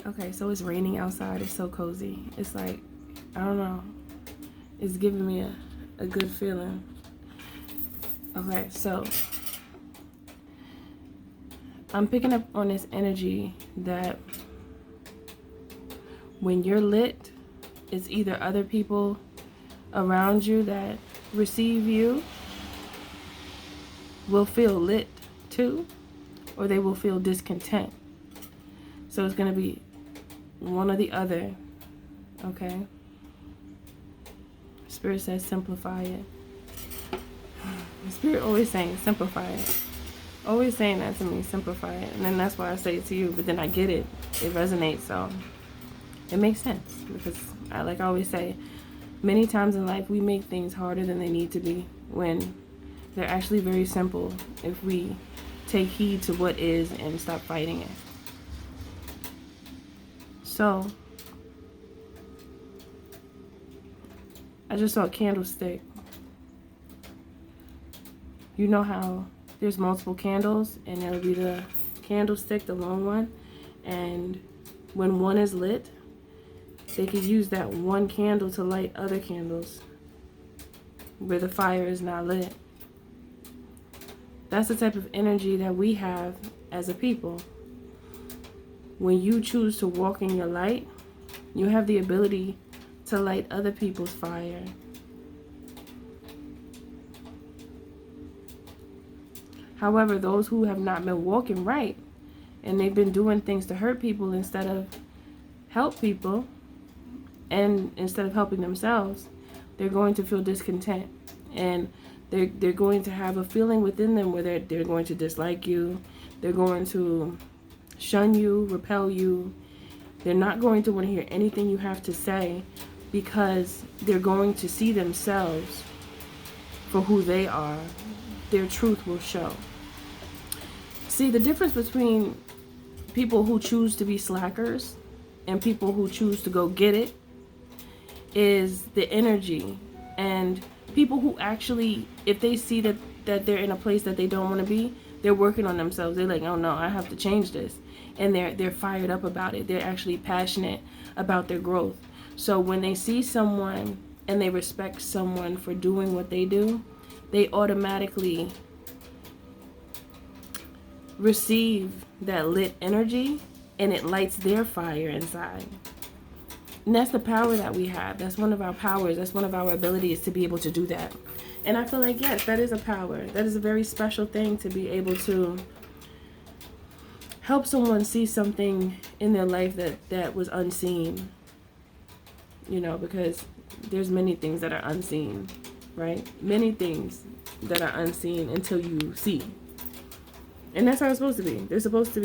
Okay, so it's raining outside. It's so cozy. It's like, I don't know. It's giving me a good feeling. Okay, so I'm picking up on this energy that when you're lit, it's either other people around you that receive you will feel lit too, or they will feel discontent. So it's going to be one or the other, okay? Spirit says simplify it. The Spirit always saying simplify it. Always saying that to me, simplify it. And then that's why I say it to you, but then I get it. It resonates, so it makes sense. Because like I always say, many times in life we make things harder than they need to be when they're actually very simple if we take heed to what is and stop fighting it. So, I just saw a candlestick. You know how there's multiple candles and it'll be the candlestick, the long one, and when one is lit, they could use that one candle to light other candles where the fire is not lit. That's the type of energy that we have as a people. When you choose to walk in your light, you have the ability to light other people's fire. However, those who have not been walking right and they've been doing things to hurt people instead of help people, and instead of helping themselves, they're going to feel discontent, and they're going to have a feeling within them where they're going to dislike you, they're going to shun you, repel you. They're not going to want to hear anything you have to say because they're going to see themselves for who they are. Their truth will show. See, the difference between people who choose to be slackers and people who choose to go get it is the energy. And people who actually, if they see that they're in a place that they don't want to be, they're working on themselves. They're like, oh no, I have to change this. And they're fired up about it. They're actually passionate about their growth. So when they see someone and they respect someone for doing what they do, they automatically receive that lit energy and it lights their fire inside. And that's the power that we have. That's one of our powers. That's one of our abilities to be able to do that. And I feel like, yes, that is a power. That is a very special thing to be able to help someone see something in their life that was unseen. You know, because there's many things that are unseen, right? Many things that are unseen until you see. And that's how it's supposed to be. They're supposed to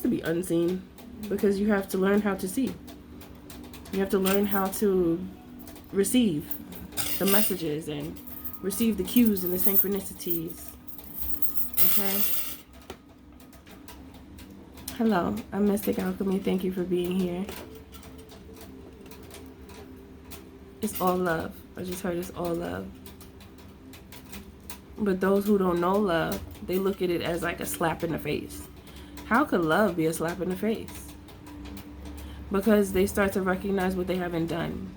be unseen because you have to learn how to see. You have to learn how to receive the messages and receive the cues and the synchronicities. Okay? Hello, I'm Mystic Alchemy. Thank you for being here. It's all love. I just heard it's all love. But those who don't know love, they look at it as like a slap in the face. How could love be a slap in the face? Because they start to recognize what they haven't done.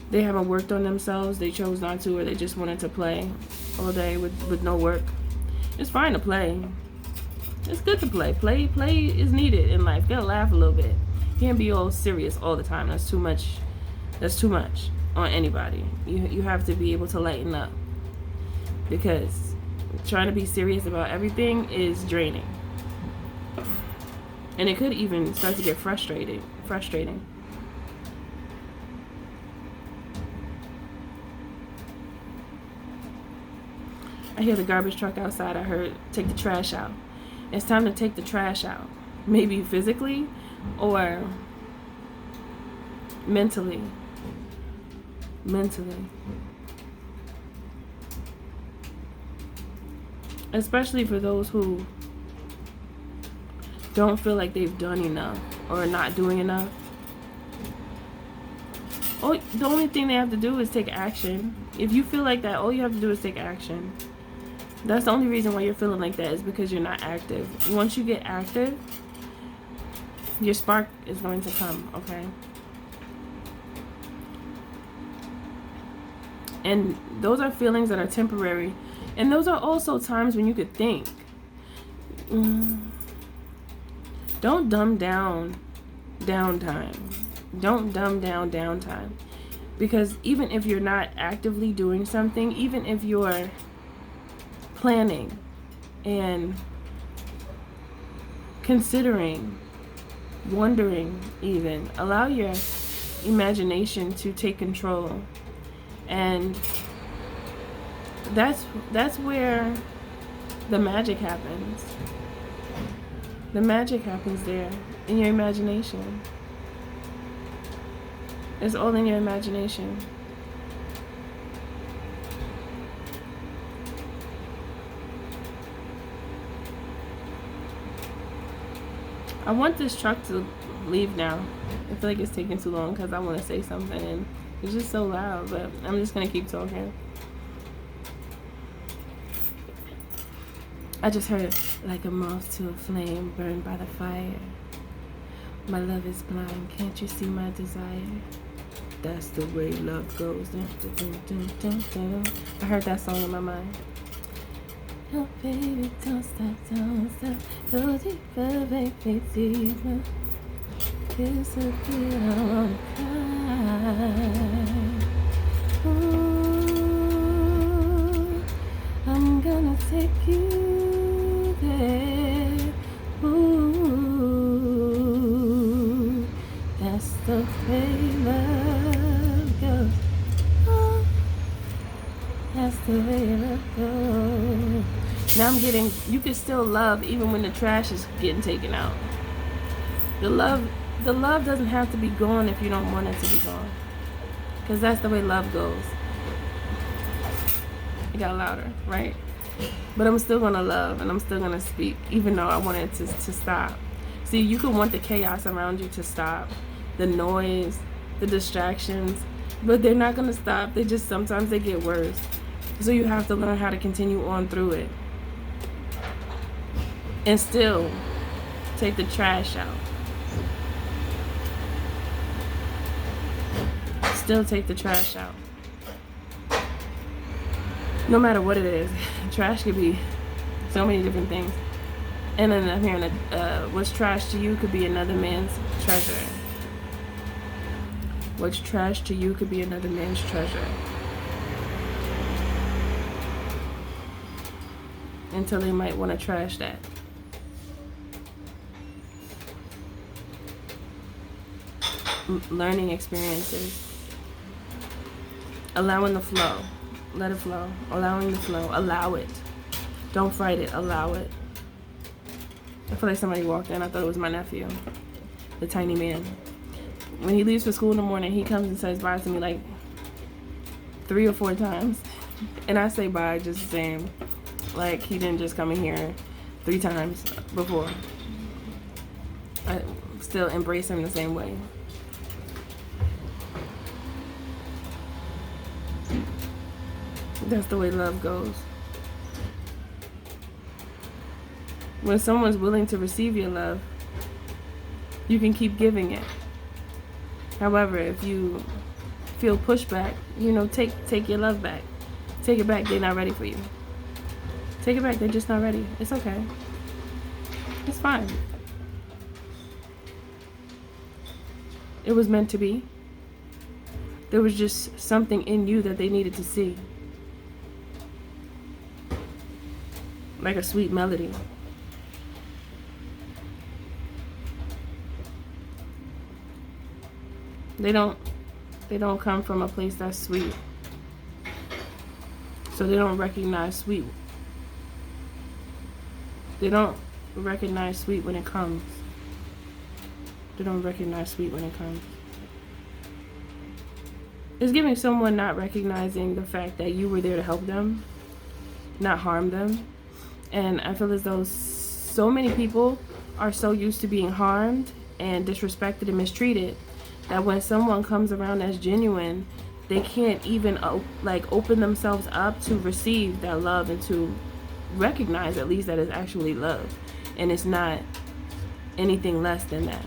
They haven't worked on themselves. They chose not to, or they just wanted to play all day with no work. It's fine to play. It's good to play. Play is needed in life. You gotta laugh a little bit. You can't be all serious all the time. That's too much. That's too much on anybody. You have to be able to lighten up, because trying to be serious about everything is draining, and it could even start to get frustrating. I hear the garbage truck outside. I heard take the trash out. It's time to take the trash out. Maybe physically or mentally. Especially for those who don't feel like they've done enough or are not doing enough. The only thing they have to do is take action. If you feel like that, all you have to do is take action. That's the only reason why you're feeling like that, is because you're not active. Once you get active, your spark is going to come, okay? And those are feelings that are temporary. And those are also times when you could think. Don't dumb down downtime. Don't dumb down downtime. Because even if you're not actively doing something, even if you're planning and considering, wondering even, allow your imagination to take control. And that's where the magic happens. The magic happens there, in your imagination. It's all in your imagination. I want this truck to leave now. I feel like it's taking too long because I want to say something and it's just so loud, but I'm just going to keep talking. I just heard like a moth to a flame burned by the fire. My love is blind, can't you see my desire? That's the way love goes. I heard that song in my mind. Oh baby, don't stop, go deeper, baby, deeper. Disappear, I wanna cry. Ooh, I'm gonna take you there. Ooh, that's the way love goes. Oh, that's the way love goes. Now I'm getting, you can still love even when the trash is getting taken out. The love doesn't have to be gone if you don't want it to be gone. Because that's the way love goes. It got louder, right? But I'm still going to love and I'm still going to speak, even though I want it to stop. See, you can want the chaos around you to stop. The noise, the distractions. But they're not going to stop. They just, sometimes they get worse. So you have to learn how to continue on through it. And still take the trash out. Still take the trash out. No matter what it is. Trash could be so many different things. And then I'm hearing what's trash to you could be another man's treasure. What's trash to you could be another man's treasure. Until they might want to trash that. Learning experiences. Allowing the flow. Let it flow. Allowing the flow. Allow it. Don't fight it. Allow it. I feel like somebody walked in. I thought it was my nephew. The tiny man. When he leaves for school in the morning, he comes and says bye to me like 3 or 4 times. And I say bye just the same. Like he didn't just come in here 3 times before. I still embrace him the same way. That's the way love goes. When someone's willing to receive your love, you can keep giving it. However, if you feel pushback, take your love back. Take it back. They're not ready for you. Take it back. They're just not ready. It's okay. It's fine. It was meant to be. There was just something in you that they needed to see. Like a sweet melody. They don't come from a place that's sweet. So they don't recognize sweet. They don't recognize sweet when it comes. They don't recognize sweet when it comes. It's giving someone not recognizing the fact that you were there to help them, not harm them. And I feel as though so many people are so used to being harmed and disrespected and mistreated that when someone comes around that's genuine, they can't even open themselves up to receive that love and to recognize at least that it's actually love, and it's not anything less than that.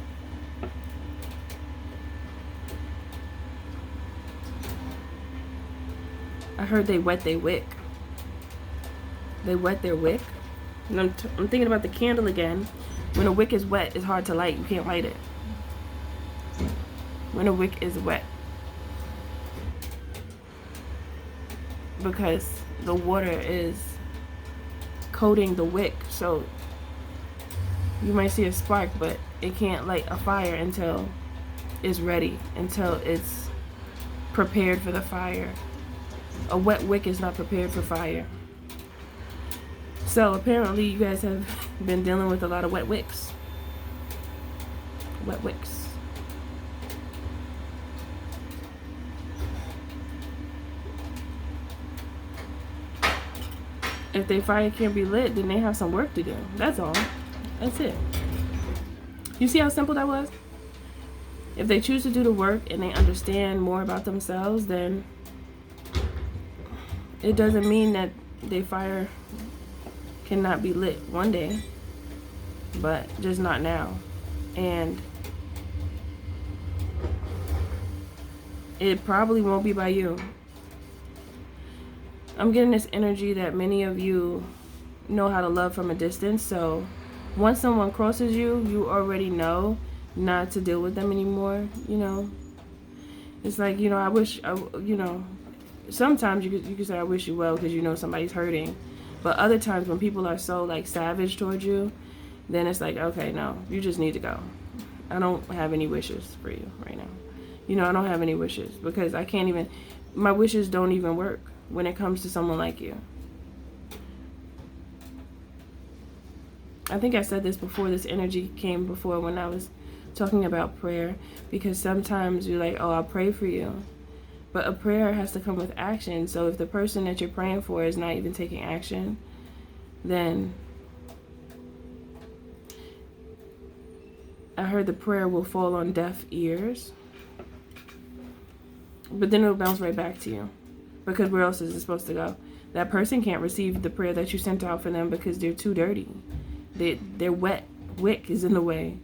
I heard they wet their wick. They wet their wick. And I'm thinking about the candle again. When a wick is wet, it's hard to light. You can't light it. When a wick is wet. Because the water is coating the wick. So you might see a spark, but it can't light a fire until it's ready. Until it's prepared for the fire. A wet wick is not prepared for fire. So apparently you guys have been dealing with a lot of wet wicks. Wet wicks. If their fire can't be lit, then they have some work to do. That's all. That's it. You see how simple that was? If they choose to do the work and they understand more about themselves, then it doesn't mean that their fire cannot be lit one day, but just not now. And it probably won't be by you. I'm getting this energy that many of you know how to love from a distance. So once someone crosses you, you already know not to deal with them anymore. You know, it's like, you know, I wish, you know, sometimes you could say I wish you well because you know somebody's hurting. But other times when people are so like savage towards you, then it's like, okay, no, you just need to go. I don't have any wishes for you right now. You know, I don't have any wishes because I can't even, my wishes don't even work when it comes to someone like you. I think I said this before, this energy came before when I was talking about prayer, because sometimes you're like, oh, I'll pray for you. But a prayer has to come with action. So if the person that you're praying for is not even taking action, then I heard the prayer will fall on deaf ears. But then it'll bounce right back to you. Because where else is it supposed to go? That person can't receive the prayer that you sent out for them because they're too dirty. Their wet wick is in the way.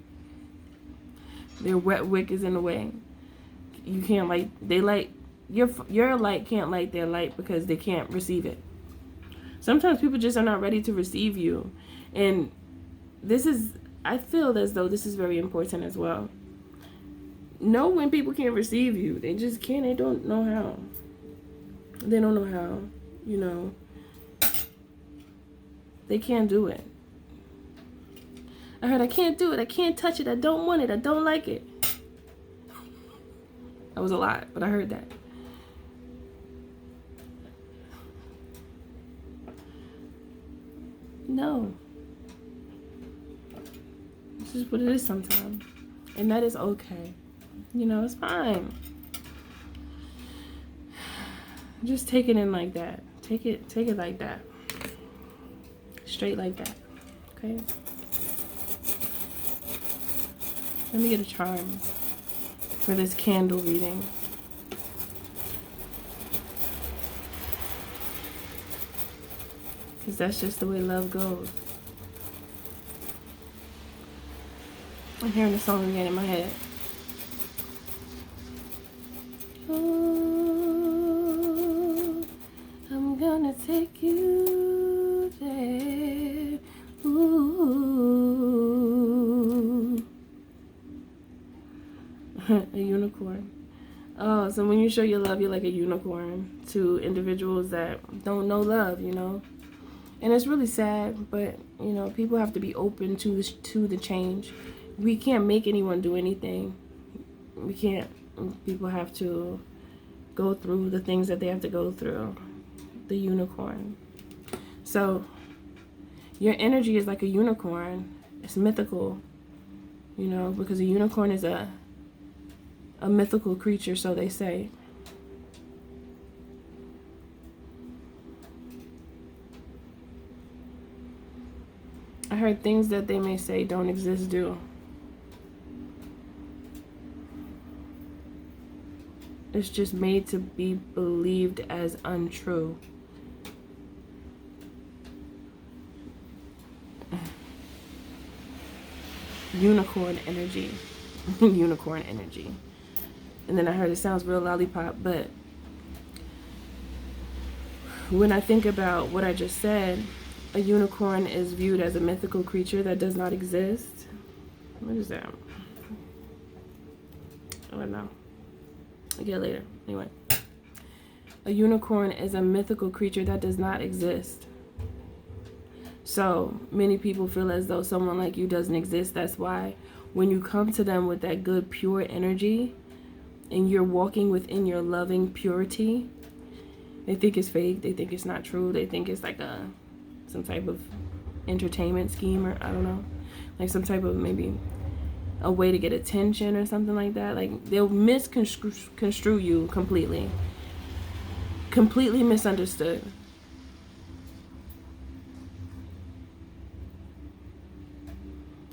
Their wet wick is in the way. You can't light, they light, your light can't light their light because they can't receive it. Sometimes people just are not ready to receive you. And this is, I feel as though this is very important as well. Know when people can't receive you. They just can't, they don't know how. They don't know how, you know. They can't do it. I heard I can't do it. I can't touch it. I don't want it. I don't like it. That was a lot, but I heard that. No. This is what it is sometimes. And that is okay. You know, it's fine. Just take it in like that. Take it like that. Straight like that. Okay? Let me get a charm for this candle reading. Because that's just the way love goes. I'm hearing the song again in my head. Oh, I'm gonna take you there. Ooh. A unicorn. Oh, so when you show your love, you're like a unicorn to individuals that don't know love, you know. And it's really sad, but you know, people have to be open to the change. We can't make anyone do anything. We can't. People have to go through the things that they have to go through. The unicorn. So your energy is like a unicorn. It's mythical, you know, because a unicorn is a mythical creature, so they say. I heard things that they may say don't exist do. It's just made to be believed as untrue. unicorn energy. Unicorn energy. And then I heard it sounds real lollipop, but when I think about what I just said, a unicorn is viewed as a mythical creature that does not exist. What is that? I don't know. I'll get it later. Anyway. A unicorn is a mythical creature that does not exist. So many people feel as though someone like you doesn't exist. That's why when you come to them with that good, pure energy and you're walking within your loving purity, they think it's fake. They think it's not true. They think it's like some type of entertainment scheme, or I don't know, like some type of maybe a way to get attention or something like that. Like they'll misconstrue you completely misunderstood.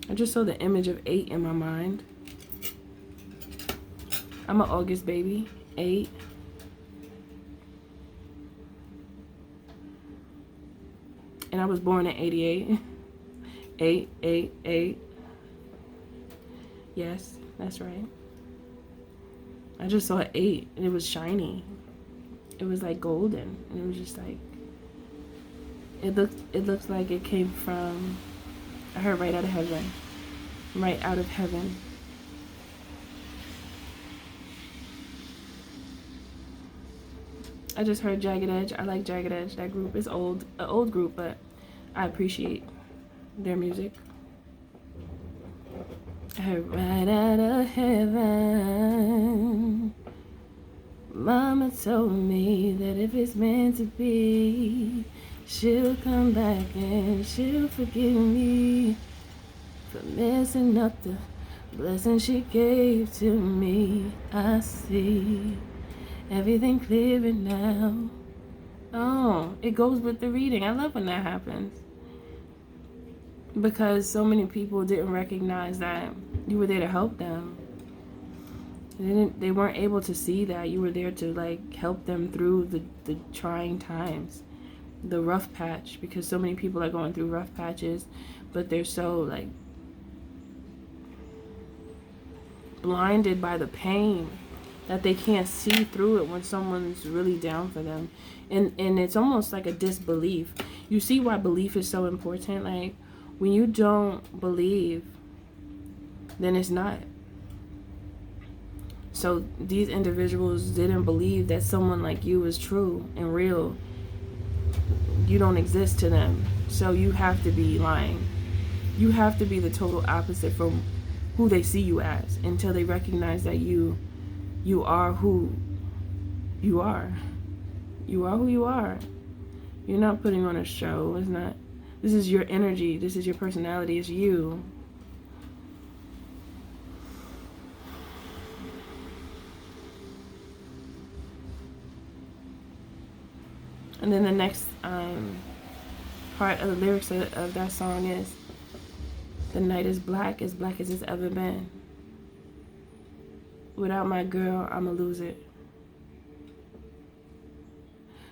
I just saw the image of 8 in my mind. I'm an August baby. 8. And I was born in 88. 8, 8, 8. Yes, that's right. I just saw 8 and it was shiny. It was like golden, and it was just like, it looks like it came from, I heard right out of heaven. Right out of heaven. I just heard Jagged Edge. I like Jagged Edge. That group is an old group, but I appreciate their music. I heard right out of heaven. Mama told me that if it's meant to be, she'll come back and she'll forgive me for messing up the blessing she gave to me. I see everything clearer now. Oh, it goes with the reading. I love when that happens, because so many people didn't recognize that you were there to help them. They weren't able to see that you were there to like help them through the trying times, the rough patch, because so many people are going through rough patches, but they're so like blinded by the pain that they can't see through it when someone's really down for them. And it's almost like a disbelief. You see why belief is so important? Like when you don't believe, then it's not. So these individuals didn't believe that someone like you is true and real. You don't exist to them. So you have to be lying. You have to be the total opposite from who they see you as, until they recognize that you are who you are. You are who you are. You're not putting on a show. It's not. This is your energy. This is your personality. It's you. And then the next part of the lyrics of that song is, the night is black as it's ever been. Without my girl, I'ma lose it.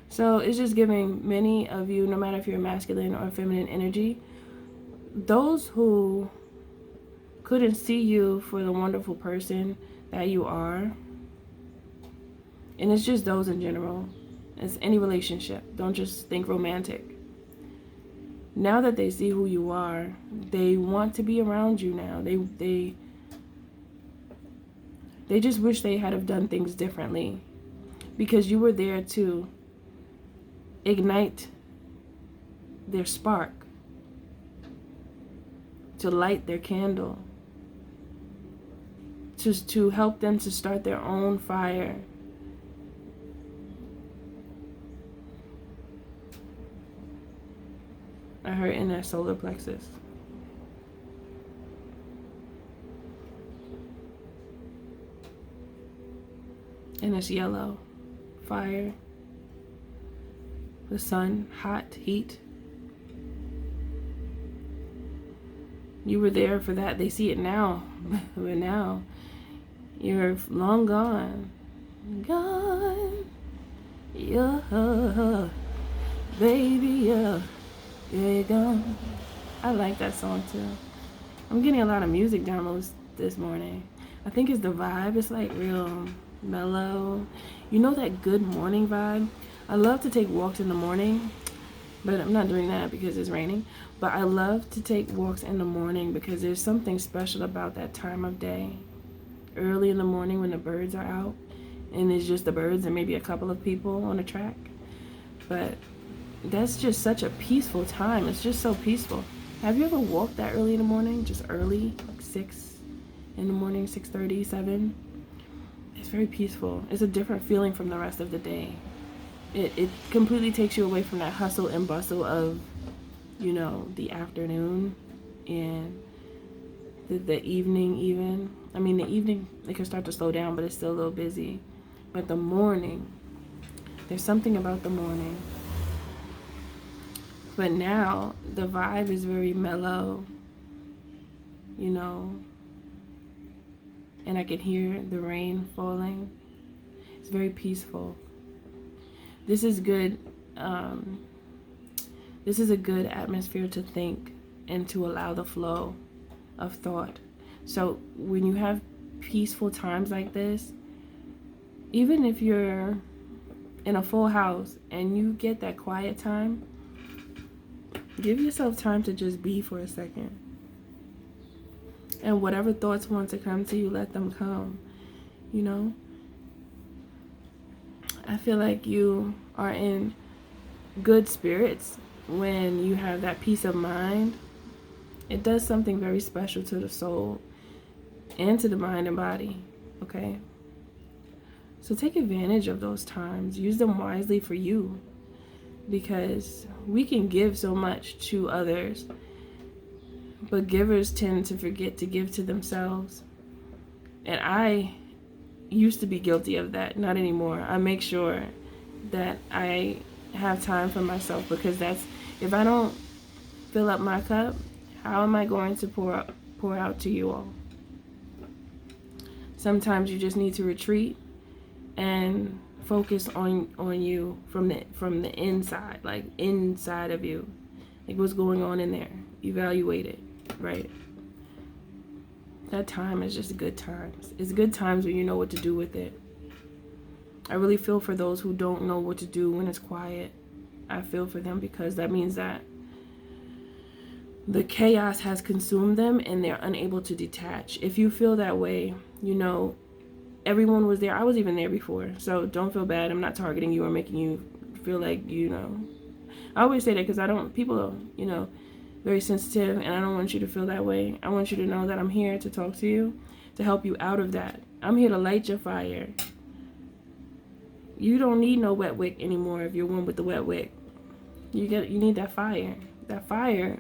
So it's just giving many of you, no matter if you're masculine or feminine energy, those who couldn't see you for the wonderful person that you are, and it's just those in general, it's any relationship, don't just think romantic. Now that they see who you are, they want to be around you now. They just wish they had have done things differently, because you were there to ignite their spark, to light their candle, to help them to start their own fire. I heard in their solar plexus. And it's yellow. Fire. The sun. Hot. Heat. You were there for that. They see it now. But now, you're long gone. Gone. Yeah. Baby, yeah. You're gone. I like that song too. I'm getting a lot of music downloads this morning. I think it's the vibe. It's like real mellow. You know that good morning vibe? I love to take walks in the morning, but I'm not doing that because it's raining. But I love to take walks in the morning because there's something special about that time of day. Early in the morning when the birds are out, and it's just the birds and maybe a couple of people on the track. But that's just such a peaceful time. It's just so peaceful. Have you ever walked that early in the morning? Just early, like 6 in the morning, 6:30, 7. It's very peaceful. It's a different feeling from the rest of the day. It completely takes you away from that hustle and bustle of, you know, the afternoon and the evening even. I mean, the evening, it can start to slow down, but it's still a little busy. But the morning, there's something about the morning. But now, the vibe is very mellow, you know, and I can hear the rain falling. It's very peaceful. This is good. This is a good atmosphere to think and to allow the flow of thought. So when you have peaceful times like this, even if you're in a full house and you get that quiet time, give yourself time to just be for a second. And whatever thoughts want to come to you, let them come, you know? I feel like you are in good spirits when you have that peace of mind. It does something very special to the soul and to the mind and body, okay? So take advantage of those times. Use them wisely for you, because we can give so much to others, but givers tend to forget to give to themselves. And I used to be guilty of that. Not anymore. I make sure that I have time for myself, because that's, if I don't fill up my cup, how am I going to pour out to you all? Sometimes you just need to retreat and focus on you from the inside, like inside of you, like what's going on in there. Evaluate it, right? That time is just good times. It's good times when you know what to do with it. I really feel for those who don't know what to do when it's quiet. I feel for them, because that means that the chaos has consumed them and they're unable to detach. If you feel that way, you know, everyone was there. I was even there before. So don't feel bad. I'm not targeting you or making you feel like, you know. I always say that because people are, you know, very sensitive, and I don't want you to feel that way. I want you to know that I'm here to talk to you, to help you out of that. I'm here to light your fire. You don't need no wet wick anymore if you're one with the wet wick. You need that fire. That fire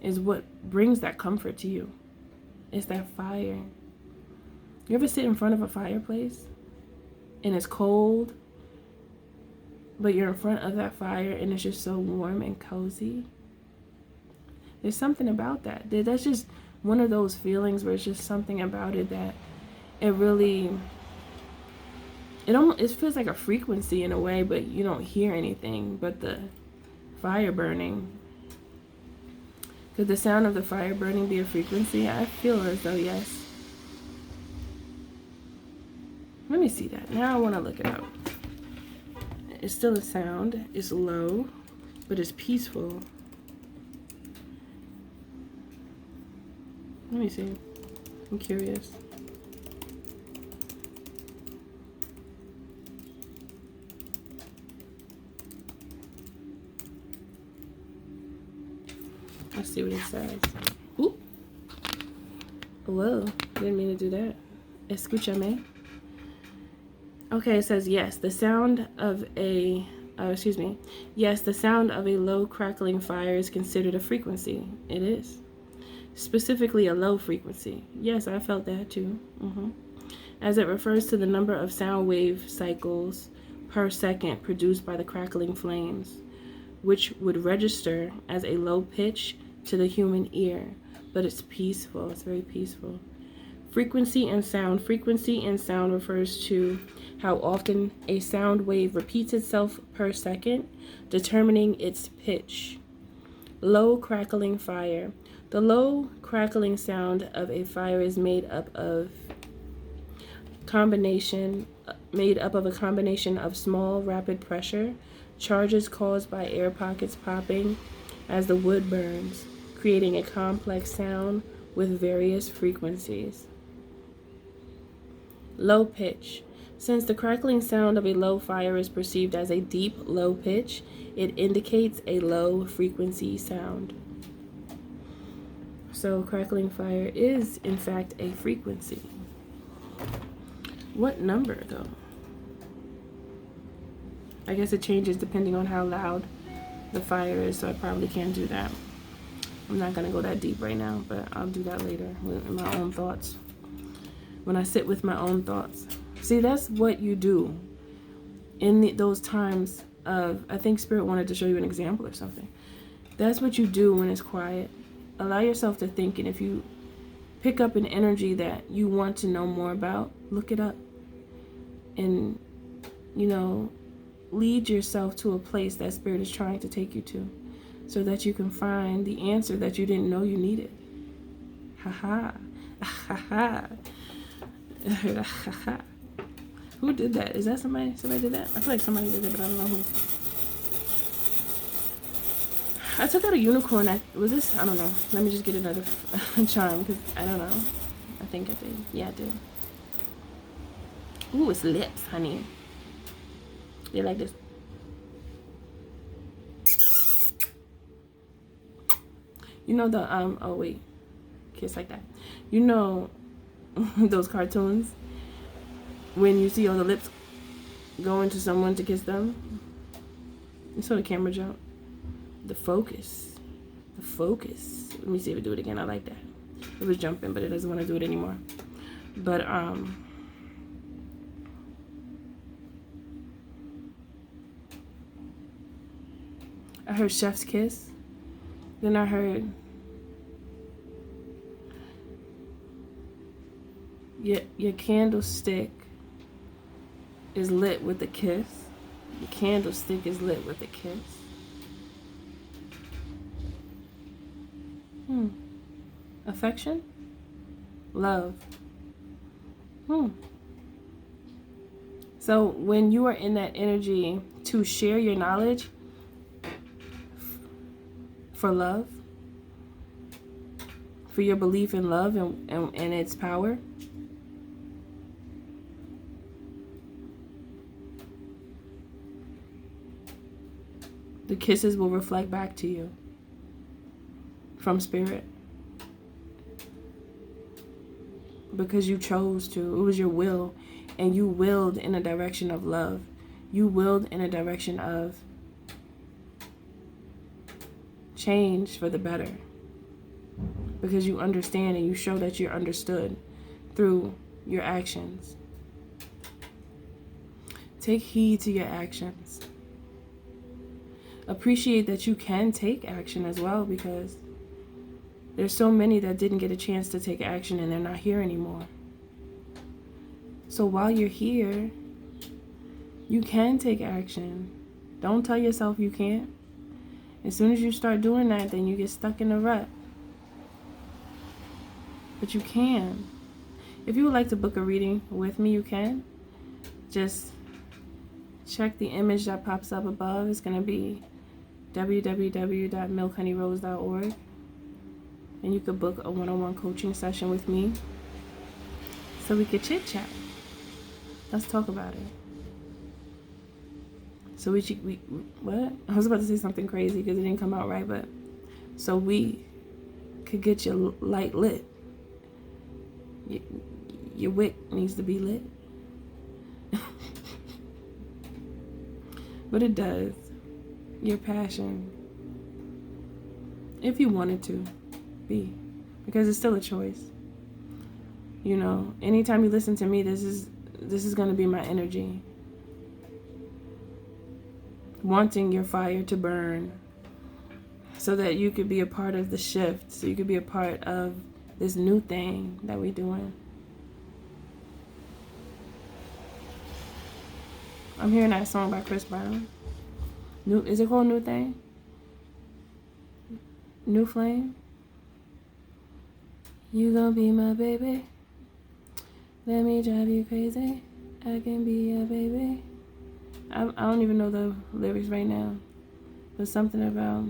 is what brings that comfort to you. It's that fire. You ever sit in front of a fireplace and it's cold, but you're in front of that fire and it's just so warm and cozy? There's something about that. That's just one of those feelings where it's just something about it that it really, it feels like a frequency in a way, but you don't hear anything but the fire burning. Could the sound of the fire burning be a frequency? I feel as though yes. Let me see that. Now I want to look it up. It's still a sound. It's low, but it's peaceful. Let me see. I'm curious. Let's see what it says. Ooh. Whoa. Didn't mean to do that. Escúchame. Okay, it says yes. The sound of a Yes, the sound of a low crackling fire is considered a frequency. It is. Specifically a low frequency. Yes, I felt that too. As it refers to the number of sound wave cycles per second produced by the crackling flames, which would register as a low pitch to the human ear, but it's peaceful. It's very peaceful. Frequency and sound. Frequency and sound refers to how often a sound wave repeats itself per second, determining its pitch. Low crackling fire. The low crackling sound of a fire is made up of a combination of small rapid pressure charges caused by air pockets popping as the wood burns, creating a complex sound with various frequencies. Low pitch. Since the crackling sound of a low fire is perceived as a deep low pitch, it indicates a low frequency sound. So crackling fire is, in fact, a frequency. What number, though? I guess it changes depending on how loud the fire is, so I probably can't do that. I'm not going to go that deep right now, but I'll do that later with my own thoughts. When I sit with my own thoughts. See, that's what you do in those times of, I think Spirit wanted to show you an example or something. That's what you do when it's quiet. Allow yourself to think, and if you pick up an energy that you want to know more about, look it up. And, lead yourself to a place that Spirit is trying to take you to, so that you can find the answer that you didn't know you needed. Ha ha. Who did that? Is that somebody? Somebody did that? I feel like somebody did it, but I don't know who. I took out a unicorn. Was this? I don't know. Let me just get another charm, because I don't know. I think I did. Yeah, I did. Ooh, it's lips, honey. They like this. Oh wait. Kiss like that. Those cartoons, when you see all the lips going to someone to kiss them, you saw the camera jump. The focus. Let me see if it do it again. I like that. It was jumping, but it doesn't want to do it anymore. But I heard chef's kiss. Then I heard your candlestick is lit with a kiss. Your candlestick is lit with a kiss. Affection? Love. So when you are in that energy to share your knowledge for love, for your belief in love and its power, the kisses will reflect back to you from Spirit. Because you chose to. It was your will. And you willed in a direction of love. You willed in a direction of change for the better. Because you understand and you show that you're understood through your actions. Take heed to your actions. Appreciate that you can take action as well, because there's so many that didn't get a chance to take action and they're not here anymore. So while you're here, you can take action. Don't tell yourself you can't. As soon as you start doing that, then you get stuck in a rut. But you can. If you would like to book a reading with me, you can. Just check the image that pops up above. It's going to be www.milkhoneyrose.org. And you could book a one-on-one coaching session with me so we could chit-chat. Let's talk about it. So we what? I was about to say something crazy because it didn't come out right, but so we could get your light lit. Your wick needs to be lit. But it does. Your passion, if you wanted to be, because it's still a choice. Anytime you listen to me, this is going to be my energy. Wanting your fire to burn so that you could be a part of the shift, so you could be a part of this new thing that we're doing. I'm hearing that song by Chris Brown. Is it called New Thing? New Flame? You gon' be my baby. Let me drive you crazy. I can be your baby. I don't even know the lyrics right now. But something about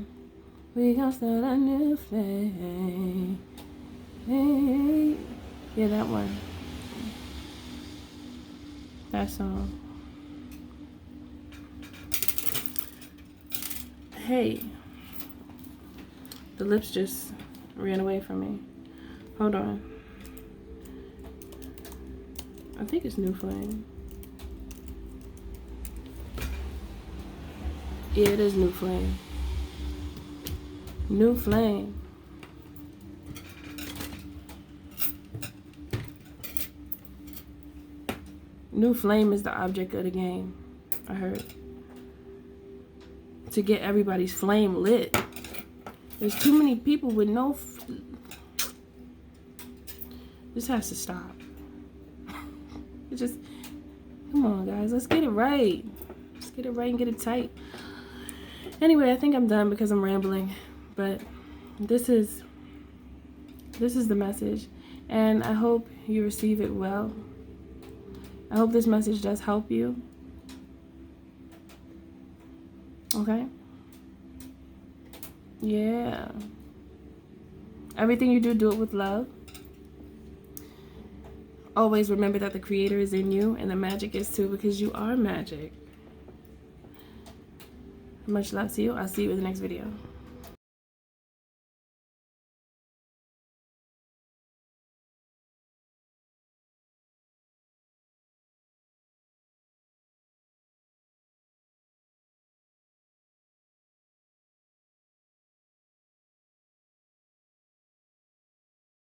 we gon' start a new flame. Hey. Yeah, that one. That song. Hey. The lips just ran away from me. Hold on. I think it's New Flame. Yeah, it is New Flame. New Flame. New Flame is the object of the game, I heard. To get everybody's flame lit. There's too many people with no... This has to stop. It just... Come on, guys. Let's get it right. Let's get it right and get it tight. Anyway, I think I'm done because I'm rambling. But this is the message. And I hope you receive it well. I hope this message does help you. Okay? Yeah. Everything you do, do it with love. Always remember that the creator is in you and the magic is too, because you are magic. Much love to you. I'll see you in the next video.